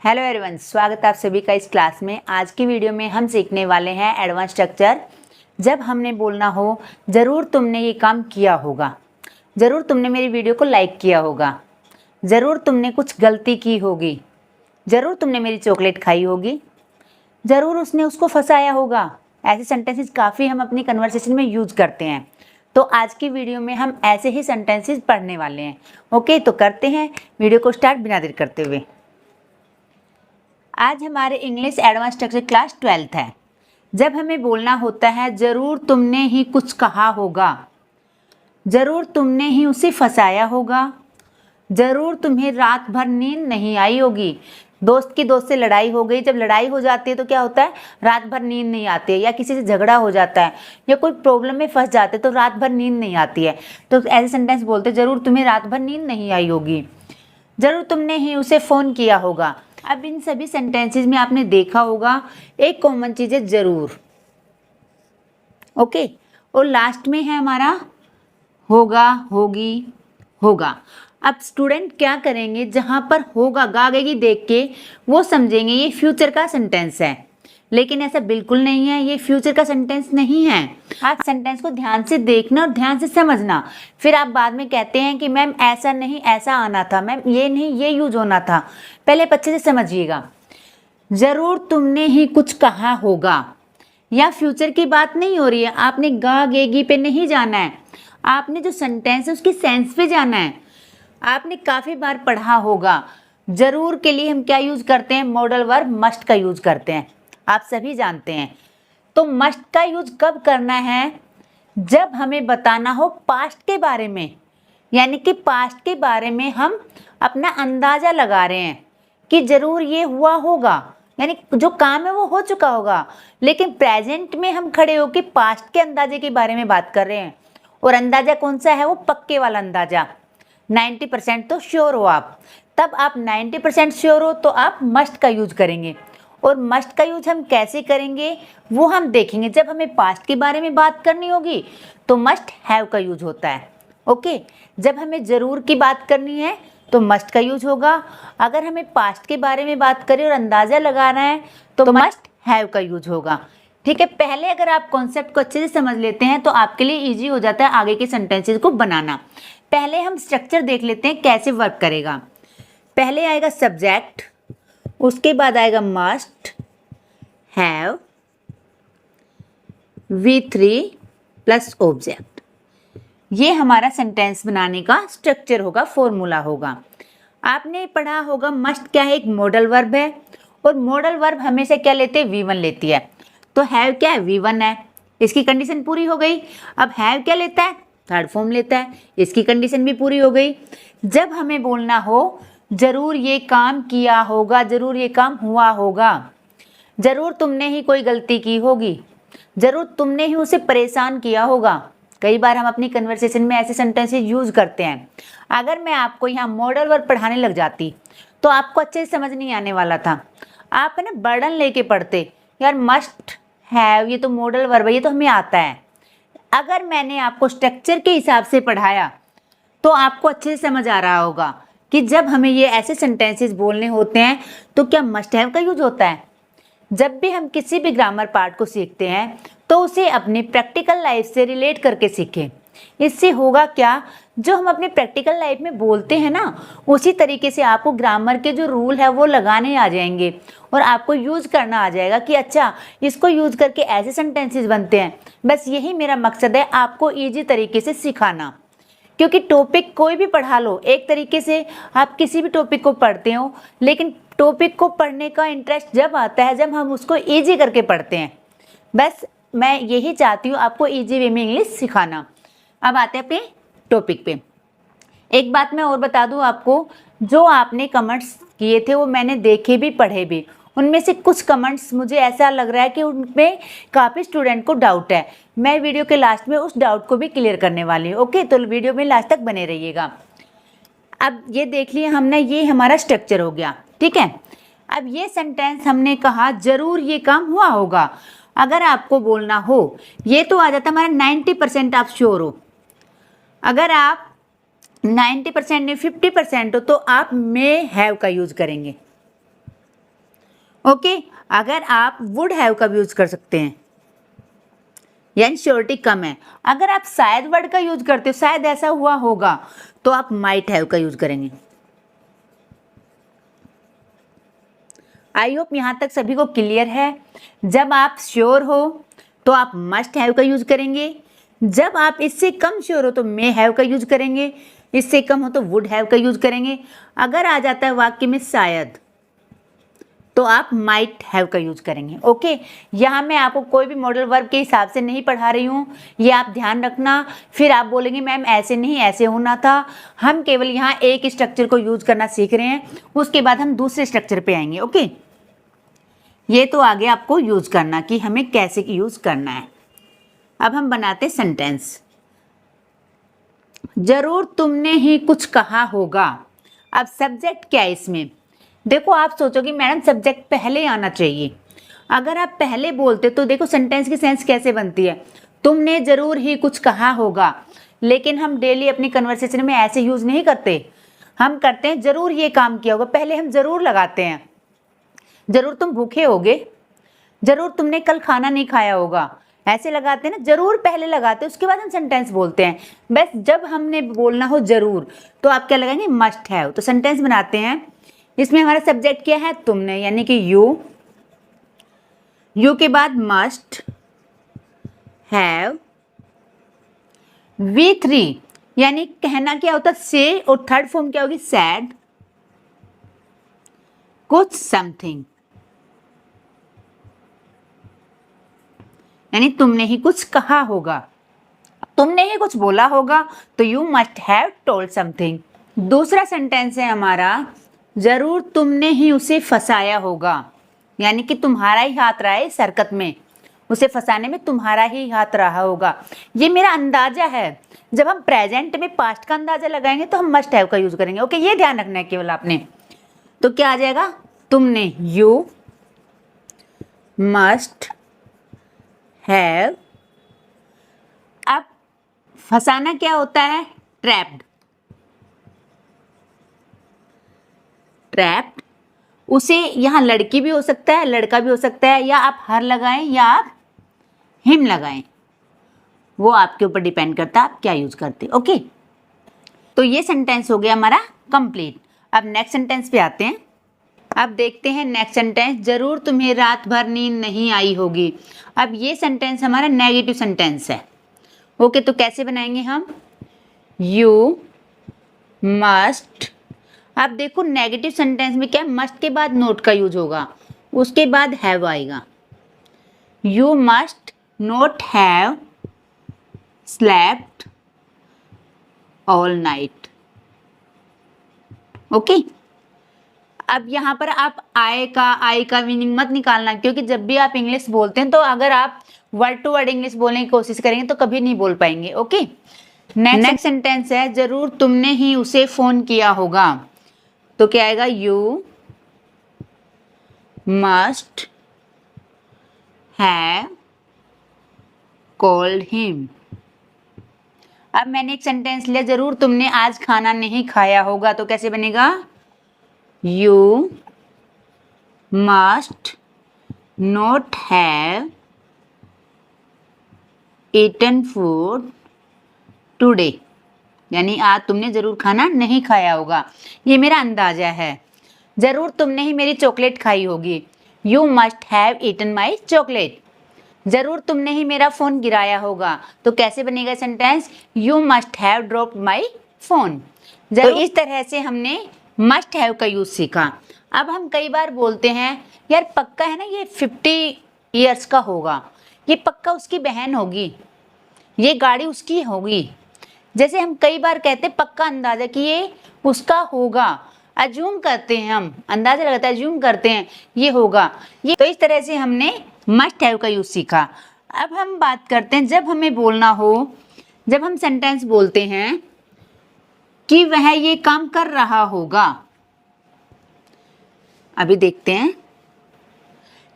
Hello everyone, स्वागत है आप सभी का इस क्लास में। आज की वीडियो में हम सीखने वाले हैं एडवांस स्ट्रक्चर। जब हमने बोलना हो ज़रूर तुमने ये काम किया होगा, ज़रूर तुमने मेरी वीडियो को लाइक किया होगा, ज़रूर तुमने कुछ गलती की होगी, ज़रूर तुमने मेरी चॉकलेट खाई होगी, ज़रूर उसने उसको फंसाया होगा। ऐसे सेंटेंसेस काफ़ी हम अपनी कन्वर्सेशन में यूज करते हैं। तो आज की वीडियो में हम ऐसे ही सेंटेंसेस पढ़ने वाले हैं। ओके, तो करते हैं वीडियो को स्टार्ट बिना देर करते हुए। आज हमारे English advance structure class 12th है। जब हमें बोलना होता है ज़रूर तुमने ही कुछ कहा होगा, ज़रूर तुमने ही उसे फंसाया होगा, ज़रूर तुम्हें रात भर नींद नहीं आई होगी। दोस्त की दोस्त से लड़ाई हो गई, जब लड़ाई हो जाती है तो क्या होता है, रात भर नींद नहीं आती है, या किसी से झगड़ा हो जाता है या कोई प्रॉब्लम में फंस जाते हैं तो रात भर नींद नहीं आती है। तो ऐसे सेंटेंस बोलते ज़रूर तुम्हें रात भर नींद नहीं आई होगी, ज़रूर तुमने ही उसे फ़ोन किया होगा। अब इन सभी सेंटेंसेस में आपने देखा होगा एक कॉमन चीज़ है ज़रूर। ओके, और लास्ट में है हमारा होगा, होगी, होगा। अब स्टूडेंट क्या करेंगे, जहाँ पर होगा गागेगी देख के वो समझेंगे ये फ्यूचर का सेंटेंस है, लेकिन ऐसा बिल्कुल नहीं है, ये फ्यूचर का सेंटेंस नहीं है। आप सेंटेंस को ध्यान से देखना और ध्यान से समझना, फिर आप बाद में कहते हैं कि मैम ऐसा नहीं ऐसा आना था, मैम ये नहीं ये यूज होना था। पहले अच्छे से समझिएगा। ज़रूर तुमने ही कुछ कहा होगा, या फ्यूचर की बात नहीं हो रही है, आपने गागेगी पे नहीं जाना है, आपने जो सेंटेंस है उसकी सेंस पे जाना है। आपने काफ़ी बार पढ़ा होगा ज़रूर के लिए हम क्या यूज़ करते हैं, मॉडल वर्ब मस्ट का यूज़ करते हैं, आप सभी जानते हैं। तो मस्ट का यूज कब करना है, जब हमें बताना हो पास्ट के बारे में, यानी कि पास्ट के बारे में हम अपना अंदाज़ा लगा रहे हैं कि ज़रूर ये हुआ होगा, यानी जो काम है वो हो चुका होगा, लेकिन प्रेजेंट में हम खड़े होकर पास्ट के अंदाजे के बारे में बात कर रहे हैं। और अंदाज़ा कौन सा है, वो पक्के वाला अंदाज़ा, 90% तो श्योर हो आप। तब आप 90% श्योर हो तो आप मस्ट का यूज करेंगे। और मस्ट का यूज हम कैसे करेंगे वो हम देखेंगे। जब हमें पास्ट के बारे में बात करनी होगी तो मस्ट हैव का यूज होता है। ओके, जब हमें ज़रूर की बात करनी है तो मस्ट का यूज होगा। अगर हमें पास्ट के बारे में बात करें और अंदाज़ा लगाना है तो मस्ट हैव का यूज होगा। ठीक है, पहले अगर आप कॉन्सेप्ट को अच्छे से समझ लेते हैं तो आपके लिए ईजी हो जाता है आगे के सेंटेंसेस को बनाना। पहले हम स्ट्रक्चर देख लेते हैं कैसे वर्क करेगा। पहले आएगा सब्जेक्ट, उसके बाद आएगा must, have, V3 plus object. ये हमारा सेंटेंस बनाने का स्ट्रक्चर होगा, फॉर्मूला होगा। आपने पढ़ा होगा मस्ट क्या है, एक मॉडल वर्ब है, और मॉडल वर्ब हमेशा क्या लेते हैं, V1 लेती है। तो हैव क्या है, V1 है, इसकी कंडीशन पूरी हो गई। अब हैव क्या लेता है, थर्ड फॉर्म लेता है, इसकी कंडीशन भी पूरी हो गई। जब हमें बोलना हो ज़रूर ये काम किया होगा, ज़रूर ये काम हुआ होगा, ज़रूर तुमने ही कोई गलती की होगी, ज़रूर तुमने ही उसे परेशान किया होगा। कई बार हम अपनी कन्वर्सेशन में ऐसे सेंटेंसेस यूज़ करते हैं। अगर मैं आपको यहाँ मॉडल वर्ब पढ़ाने लग जाती तो आपको अच्छे से समझ नहीं आने वाला था। आप है ना बर्डन लेके पढ़ते, यार मस्ट हैव ये तो मॉडल वर्ब है, ये तो हमें आता है। अगर मैंने आपको स्ट्रक्चर के हिसाब से पढ़ाया तो आपको अच्छे से समझ आ रहा होगा कि जब हमें ये ऐसे सेंटेंसेस बोलने होते हैं तो क्या मस्ट हैव का यूज होता है। जब भी हम किसी भी ग्रामर पार्ट को सीखते हैं तो उसे अपनी प्रैक्टिकल लाइफ से रिलेट करके सीखें। इससे होगा क्या, जो हम अपने प्रैक्टिकल लाइफ में बोलते हैं ना, उसी तरीके से आपको ग्रामर के जो रूल है वो लगाने आ जाएंगे और आपको यूज़ करना आ जाएगा कि अच्छा इसको यूज़ करके ऐसे सेंटेंसेस बनते हैं। बस यही मेरा मकसद है, आपको ईजी तरीके से सिखाना। क्योंकि टॉपिक कोई भी पढ़ा लो, एक तरीके से आप किसी भी टॉपिक को पढ़ते हो, लेकिन टॉपिक को पढ़ने का इंटरेस्ट जब आता है जब हम उसको इजी करके पढ़ते हैं। बस मैं यही चाहती हूँ, आपको इजी वे में इंग्लिश सिखाना। अब आते हैं अपने टॉपिक पे। एक बात मैं और बता दूँ आपको, जो आपने कमेंट्स किए थे वो मैंने देखे भी पढ़े भी। उनमें से कुछ कमेंट्स मुझे ऐसा लग रहा है कि उनमें काफ़ी स्टूडेंट को डाउट है। मैं वीडियो के लास्ट में उस डाउट को भी क्लियर करने वाली हूँ। ओके, तो वीडियो में लास्ट तक बने रहिएगा। अब ये देख लिया हमने, ये हमारा स्ट्रक्चर हो गया। ठीक है, अब ये सेंटेंस हमने कहा ज़रूर ये काम हुआ होगा। अगर आपको बोलना हो, ये तो आ जाता हमारा 90% आप श्योर हो। अगर आप 90% नहीं 50% हो तो आप मे हैव का यूज़ करेंगे। ओके, अगर आप वुड हैव का भी यूज कर सकते हैं, यानी श्योरिटी कम है। अगर आप शायद वर्ड का यूज करते हो, शायद ऐसा हुआ होगा, तो आप माइट हैव का यूज करेंगे। आई होप यहाँ तक सभी को क्लियर है। जब आप श्योर हो तो आप मस्ट हैव का यूज करेंगे, जब आप इससे कम श्योर हो तो मे हैव का यूज करेंगे, इससे कम हो तो वुड हैव का यूज करेंगे। अगर आ जाता है वाक्य में शायद, तो आप माइट हैव का यूज करेंगे। ओके, यहाँ मैं आपको कोई भी मॉडल वर्ब के हिसाब से नहीं पढ़ा रही हूँ, ये आप ध्यान रखना। फिर आप बोलेंगे मैम ऐसे नहीं, ऐसे होना था। हम केवल यहाँ एक स्ट्रक्चर को यूज करना सीख रहे हैं, उसके बाद हम दूसरे स्ट्रक्चर पे आएंगे। ओके, ये तो आगे आपको यूज करना कि हमें कैसे यूज करना है। अब हम बनाते सेंटेंस। जरूर तुमने ही कुछ कहा होगा। अब सब्जेक्ट क्या है इसमें? देखो, आप सोचोगे मैडम सब्जेक्ट पहले आना चाहिए। अगर आप पहले बोलते तो देखो सेंटेंस की सेंस कैसे बनती है, तुमने जरूर ही कुछ कहा होगा। लेकिन हम डेली अपनी कन्वर्सेशन में ऐसे यूज नहीं करते, हम करते हैं जरूर ये काम किया होगा। पहले हम जरूर लगाते हैं, जरूर तुम भूखे होगे, जरूर तुमने कल खाना नहीं खाया होगा, ऐसे लगाते हैं ना, जरूर पहले लगाते हैं, उसके बाद हम सेंटेंस बोलते हैं। बस जब हमने बोलना हो जरूर, तो आप क्या लगाएंगे? Must have. तो सेंटेंस बनाते हैं। इसमें हमारा सब्जेक्ट क्या है? तुमने, यानी कि यू। यू के बाद मस्ट हैव। V3 यानी कहना क्या होता है? से, और थर्ड फॉर्म क्या होगी? सैड। कुछ समथिंग, यानी तुमने ही कुछ कहा होगा, तुमने ही कुछ बोला होगा, तो you must have told something. दूसरा सेंटेंस है हमारा, जरूर तुमने ही उसे फंसाया होगा, यानी कि तुम्हारा ही हाथ रहा है इस हरकत में, उसे फंसाने में तुम्हारा ही हाथ रहा होगा। ये मेरा अंदाजा है। जब हम प्रेजेंट में पास्ट का अंदाजा लगाएंगे तो हम मस्ट हैव का यूज करेंगे। ओके, ये ध्यान रखना है केवल आपने। तो क्या आ जाएगा? तुमने, यू मस्ट हैव। अब फंसाना क्या होता है? ट्रैप्ड। ट्रैप्ड, उसे यहाँ लड़की भी हो सकता है, लड़का भी हो सकता है, या आप हर लगाएं या आप हिम लगाएं, वो आपके ऊपर डिपेंड करता है आप क्या यूज करते। ओके, तो ये सेंटेंस हो गया हमारा कंप्लीट। अब नेक्स्ट सेंटेंस पे आते हैं। अब देखते हैं नेक्स्ट सेंटेंस, जरूर तुम्हें रात भर नींद नहीं आई होगी। अब ये सेंटेंस हमारा नेगेटिव सेंटेंस है। ओके, तो कैसे बनाएंगे हम? You must. अब देखो नेगेटिव सेंटेंस में क्या, मस्ट के बाद नोट का यूज होगा, उसके बाद हैव आएगा। You must not have slept all night. Okay, अब यहाँ पर आप आई का मीनिंग मत निकालना, क्योंकि जब भी आप इंग्लिश बोलते हैं तो अगर आप वर्ड टू वर्ड इंग्लिश बोलने की कोशिश करेंगे तो कभी नहीं बोल पाएंगे। ओके, नेक्स्ट सेंटेंस है, जरूर तुमने ही उसे फोन किया होगा। तो क्या आएगा? You must have called him. अब मैंने एक सेंटेंस लिया, जरूर तुमने आज खाना नहीं खाया होगा। तो कैसे बनेगा? You must not have eaten food today, यानी आज तुमने जरूर खाना नहीं खाया होगा। ये मेरा अंदाजा है। जरूर तुमने ही मेरी चॉकलेट खाई होगी। You must have eaten my chocolate. जरूर तुमने ही मेरा फोन गिराया होगा। तो कैसे बनेगा sentence? You must have dropped my phone. तो इस तरह से हमने मस्ट हैव का यूज सीखा। अब हम कई बार बोलते हैं यार पक्का है ना ये 50 ईयर्स का होगा, ये पक्का उसकी बहन होगी, ये गाड़ी उसकी होगी। जैसे हम कई बार कहते हैं पक्का अंदाजा कि ये उसका होगा, अज्यूम करते हैं, हम अंदाजा लगाते हैं, अज्यूम करते हैं ये होगा ये। तो इस तरह से हमने मस्ट हैव का यूज सीखा। अब हम बात करते हैं जब हमें बोलना हो, जब हम सेंटेंस बोलते हैं कि वह ये काम कर रहा होगा। अभी देखते हैं,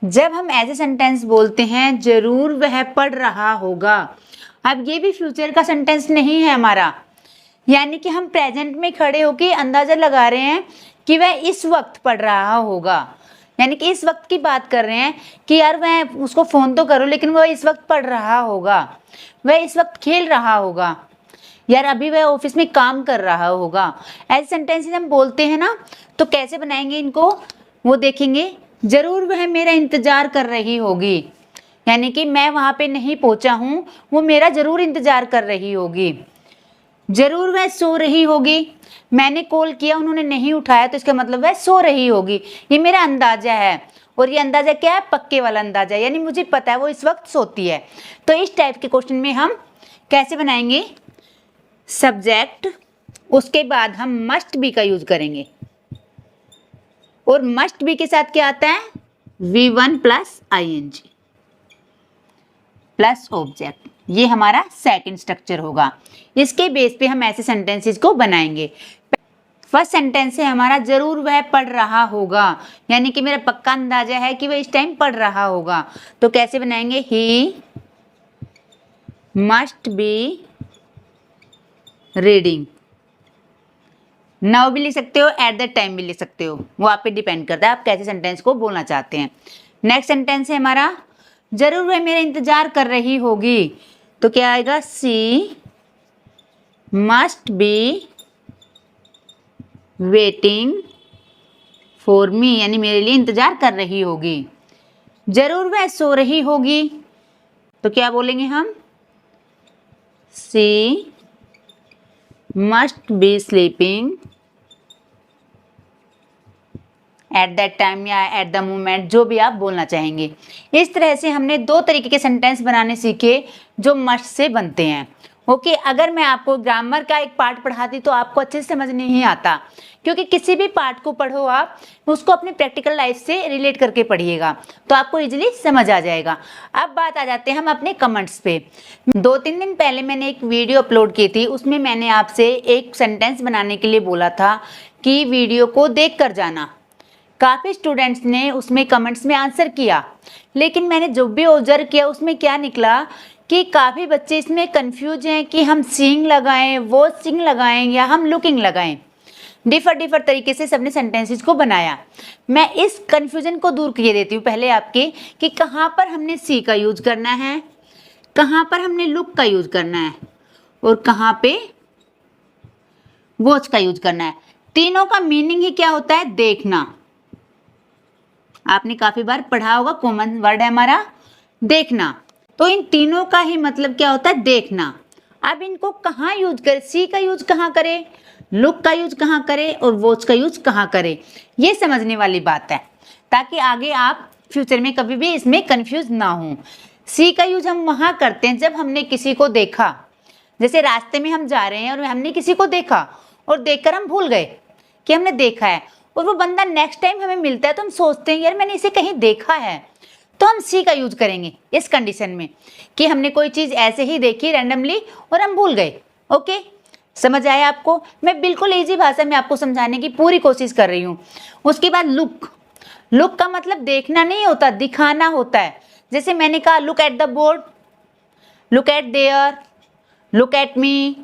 जब हम ऐसे सेंटेंस बोलते हैं जरूर वह पढ़ रहा होगा। अब ये भी फ्यूचर का सेंटेंस नहीं है हमारा, यानी कि हम प्रेजेंट में खड़े होकर अंदाजा लगा रहे हैं कि वह इस वक्त पढ़ रहा होगा, यानी कि इस वक्त की बात कर रहे हैं कि यार मैं उसको फ़ोन तो करूँ लेकिन वह इस वक्त पढ़ रहा होगा, वह इस वक्त खेल रहा होगा, यार अभी वह ऑफिस में काम कर रहा होगा। ऐसे सेंटेंसेस हम बोलते हैं ना, तो कैसे बनाएंगे इनको वो देखेंगे। ज़रूर वह मेरा इंतज़ार कर रही होगी, यानी कि मैं वहाँ पे नहीं पहुँचा हूँ, वो मेरा ज़रूर इंतज़ार कर रही होगी। ज़रूर वह सो रही होगी, मैंने कॉल किया उन्होंने नहीं उठाया, तो इसका मतलब वह सो रही होगी। ये मेरा अंदाज़ा है, और ये अंदाज़ा क्या है, पक्के वाला अंदाज़ा, यानी मुझे पता है वो इस वक्त सोती है। तो इस टाइप के क्वेश्चन में हम कैसे बनाएंगे, सब्जेक्ट, उसके बाद हम मस्ट बी का यूज करेंगे, और मस्ट बी के साथ क्या आता है, V1 plus ING plus object. ये हमारा सेकंड स्ट्रक्चर होगा। इसके बेस पे हम ऐसे सेंटेंसेस को बनाएंगे। फर्स्ट सेंटेंस है हमारा, जरूर वह पढ़ रहा होगा, यानी कि मेरा पक्का अंदाजा है कि वह इस टाइम पढ़ रहा होगा। तो कैसे बनाएंगे, he must be reading. Now भी लिख सकते हो, एट द टाइम भी लिख सकते हो, वो आप पे डिपेंड करता है आप कैसे सेंटेंस को बोलना चाहते हैं। नेक्स्ट सेंटेंस है हमारा, जरूर वह मेरा इंतजार कर रही होगी। तो क्या आएगा, she must be waiting for me, यानी मेरे लिए इंतजार कर रही होगी। जरूर वह सो रही होगी, तो क्या बोलेंगे हम, she must be sleeping at that time या एट द मोमेंट, जो भी आप बोलना चाहेंगे। इस तरह से हमने दो तरीके के सेंटेंस बनाने सीखे जो मस्ट से बनते हैं। ओके, अगर मैं आपको ग्रामर का एक पार्ट पढ़ाती तो आपको अच्छे से समझ नहीं आता, क्योंकि किसी भी पार्ट को पढ़ो आप उसको अपनी प्रैक्टिकल लाइफ से रिलेट करके पढ़िएगा तो आपको इजीली समझ आ जाएगा। अब बात आ जाते हैं हम अपने कमेंट्स पे। 2-3 दिन पहले मैंने एक वीडियो अपलोड की थी, उसमें मैंने आपसे एक सेंटेंस बनाने के लिए बोला था कि वीडियो को देख कर जाना। काफ़ी स्टूडेंट्स ने उसमें कमेंट्स में आंसर किया, लेकिन मैंने जो भी ऑब्जर्व किया उसमें क्या निकला कि काफ़ी बच्चे इसमें कंफ्यूज हैं कि हम सीइंग लगाएं, वॉचिंग लगाएं या हम लुकिंग लगाएं। डिफर तरीके से सबने सेंटेंसेस को बनाया। मैं इस कंफ्यूजन को दूर किए देती हूँ पहले आपके, कि कहाँ पर हमने सी का यूज करना है, कहाँ पर हमने लुक का यूज करना है, और कहाँ पे वॉच का यूज करना है। तीनों का मीनिंग ही क्या होता है, देखना। आपने काफी बार पढ़ा होगा, कॉमन वर्ड है हमारा देखना। तो इन तीनों का ही मतलब क्या होता है, देखना। अब इनको कहाँ यूज करें, सी का यूज कहाँ करें, लुक का यूज कहाँ करें, और वॉच का यूज कहाँ करें, ये समझने वाली बात है, ताकि आगे आप फ्यूचर में कभी भी इसमें कंफ्यूज ना हो। सी का यूज हम वहाँ करते हैं जब हमने किसी को देखा, जैसे रास्ते में हम जा रहे हैं और हमने किसी को देखा और देखकर हम भूल गए कि हमने देखा है, और वो बंदा नेक्स्ट टाइम हमें मिलता है तो हम सोचते हैं यार मैंने इसे कहीं देखा है, तो हम सी का यूज करेंगे इस कंडीशन में कि हमने कोई चीज़ ऐसे ही देखी रैंडमली और हम भूल गए। ओके, समझ आया आपको? मैं बिल्कुल इजी भाषा में आपको समझाने की पूरी कोशिश कर रही हूँ। उसके बाद लुक, लुक का मतलब देखना नहीं होता, दिखाना होता है। जैसे मैंने कहा look at the board, look at there, look at me.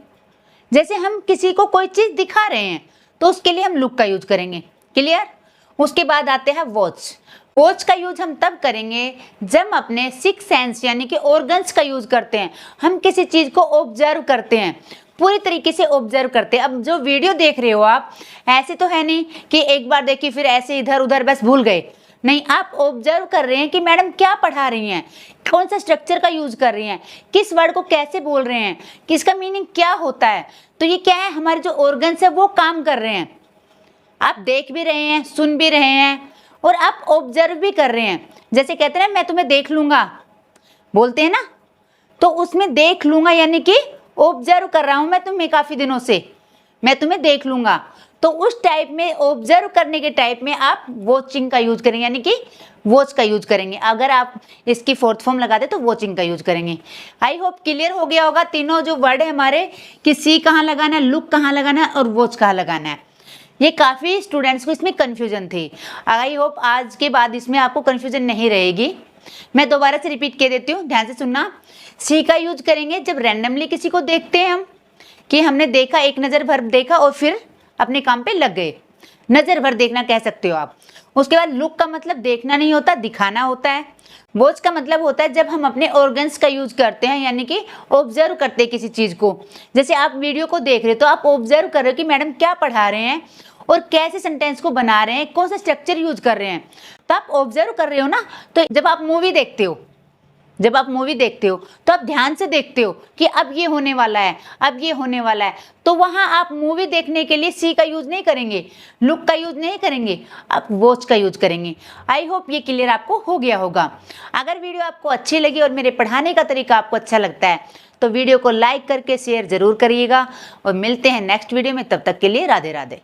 जैसे हम किसी को कोई चीज़ दिखा रहे हैं तो उसके लिए हम लुक का यूज करेंगे। क्लियर? उसके बाद आते हैं वॉच। वॉच का यूज हम तब करेंगे जब अपने सिक्स सेंस यानी कि ऑर्गन्स का यूज करते हैं। हम किसी चीज़ को ऑब्जर्व करते हैं, पूरी तरीके से ऑब्जर्व करते हैं। अब जो वीडियो देख रहे हो आप, ऐसे तो है नहीं कि एक बार देखी फिर ऐसे इधर उधर बस भूल गए, नहीं, आप ऑब्जर्व कर रहे हैं कि मैडम क्या पढ़ा रही हैं, कौन सा स्ट्रक्चर का यूज कर रही हैं, किस वर्ड को कैसे बोल रहे हैं, किसका मीनिंग क्या होता है। तो ये क्या है, हमारे जो ऑर्गन्स है वो काम कर रहे हैं। आप देख भी रहे हैं, सुन भी रहे हैं, और आप ऑब्जर्व भी कर रहे हैं। जैसे कहते हैं ना मैं तुम्हें देख लूंगा, बोलते हैं ना, तो उसमें देख लूंगा यानी कि ऑब्जर्व कर रहा हूं मैं तुम्हें काफी दिनों से, मैं तुम्हें देख लूंगा। तो उस टाइप में ऑब्जर्व करने के टाइप में आप वॉचिंग का यूज करेंगे, यानी कि वॉच का यूज करेंगे। अगर आप इसकी फोर्थ फॉर्म लगा दे तो वॉचिंग का यूज करेंगे। आई होप क्लियर हो गया होगा तीनों जो वर्ड है हमारे, कि सी कहाँ लगाना है, लुक कहाँ लगाना है और वॉच कहाँ लगाना है। ये काफ़ी स्टूडेंट्स को इसमें कन्फ्यूजन थी। आई होप आज के बाद इसमें आपको कन्फ्यूजन नहीं रहेगी। मैं दोबारा से रिपीट कर देती हूँ, ध्यान से सुनना। सी का यूज करेंगे जब रैंडमली किसी को देखते हैं हम, कि हमने देखा, एक नज़र भर देखा और फिर अपने काम पे लग गए। नज़र भर देखना कह सकते हो आप। उसके बाद लुक का मतलब देखना नहीं होता, दिखाना होता है। वॉच का मतलब होता है जब हम अपने ऑर्गन्स का यूज करते हैं, यानी कि ऑब्जर्व करते हैं किसी चीज़ को। जैसे आप वीडियो को देख रहे हो तो आप ऑब्जर्व कर रहे हो कि मैडम क्या पढ़ा रहे हैं और कैसे सेंटेंस को बना रहे हैं, कौन सा स्ट्रक्चर यूज कर रहे हैं, तो आप ऑब्जर्व कर रहे हो ना। तो जब आप मूवी देखते हो तो आप ध्यान से देखते हो कि अब ये होने वाला है, अब ये होने वाला है, तो वहां आप मूवी देखने के लिए सी का यूज नहीं करेंगे, लुक का यूज नहीं करेंगे, आप वॉच का यूज करेंगे। आई होप ये क्लियर आपको हो गया होगा। अगर वीडियो आपको अच्छी लगी और मेरे पढ़ाने का तरीका आपको अच्छा लगता है तो वीडियो को लाइक करके शेयर जरूर करिएगा और मिलते हैं नेक्स्ट वीडियो में। तब तक के लिए राधे राधे।